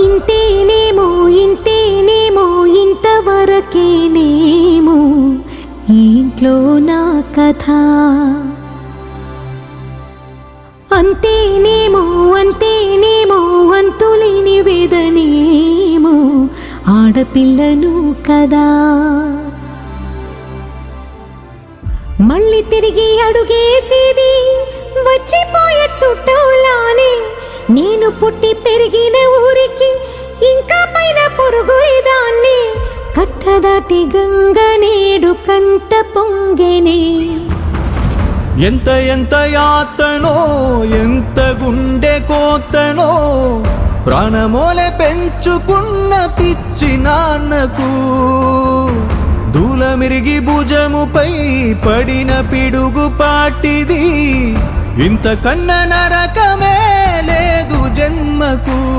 ఇంతేనేమో ఇంతేనేమో ఇంతవరకేనేమో ఇంట్లో నా కథ. అంతేనేమో అంతేనేమో అంతులేని వేదనేమో ఆడపిల్లను కదా. మళ్ళీ తిరిగి అడుగేసేది వచ్చిపోయే చుట్టూలానే. నేను పుట్టి పెరిగిన ఊరికి ఇంకా పైన పొరుగురిదాన్ని. కట్టదాటి గంగ నేడు కంట పొంగెనే. ఎంత ఎంత యాతనో ఎంత గుండె కోతనో ప్రాణమోలే పెంచుకున్న పిచ్చి నాన్నకు. దూలమిరిగి భుజముపై పడిన పిడుగు పాటిది. ఇంతకన్నా నరకమే లేదు జన్మకు.